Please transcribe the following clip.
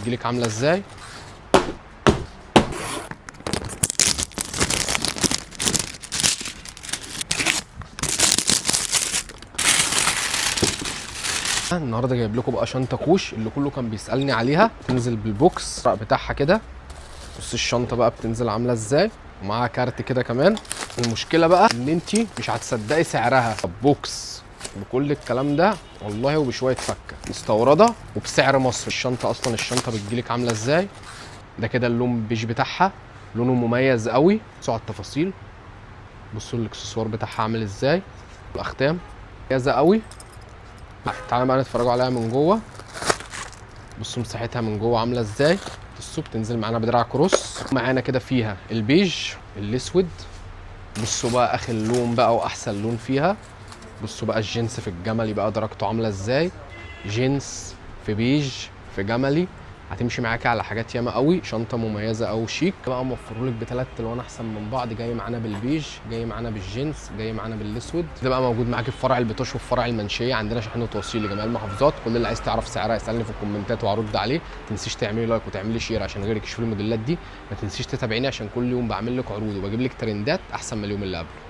بتجيلك عامله ازاي. النهارده جايب لكم بقى شنطه كوش اللي كله كان بيسالني عليها، تنزل بالبوكس بتاعها كده. بص الشنطه بقى بتنزل عامله ازاي، ومعاها كارت كده كمان. المشكله بقى ان انت مش هتصدقي سعرها. بوكس بكل الكلام ده والله وبشويه فكه، مستورده وبسعر مصر. الشنطه اصلا الشنطه بتجيلك عامله ازاي. ده كده اللون بيج بتاعها، لونه مميز قوي. بصوا على التفاصيل، بصوا الاكسسوار بتاعها عامل ازاي، الاختام مميزه قوي. تعالى بقى نتفرجوا عليها من جوه. بصوا مساحتها من جوه عامله ازاي. بصوا بتنزل معانا بدراع كروس، معانا كده فيها البيج الاسود. بصوا بقى اخر لون بقى واحسن لون فيها. بصوا بقى الجنس في الجملي بقى درجته عامله ازاي. جنس في بيج في جملي، هتمشي معاكي على حاجات ياما قوي. شنطه مميزه او شيك بقى، موفرولك بثلاث الوان احسن من بعض. جاي معانا بالبيج، جاي معانا بالجنس، جاي معانا بالاسود. ده بقى موجود معاكي في فرع البطوش وفي فرع المنشيه. عندنا شحن وتوصيل لجميع المحافظات. كل اللي عايز تعرف سعرها يسالني في الكومنتات وهرد عليه. ما تنسيش تعملي لايك وتعملي شير عشان غيرك يشوفوا الموديلات دي. ما تنسيش تتابعيني عشان كل يوم بعمل لك عروض وبجيب لك ترندات احسن من اليوم اللي قبله.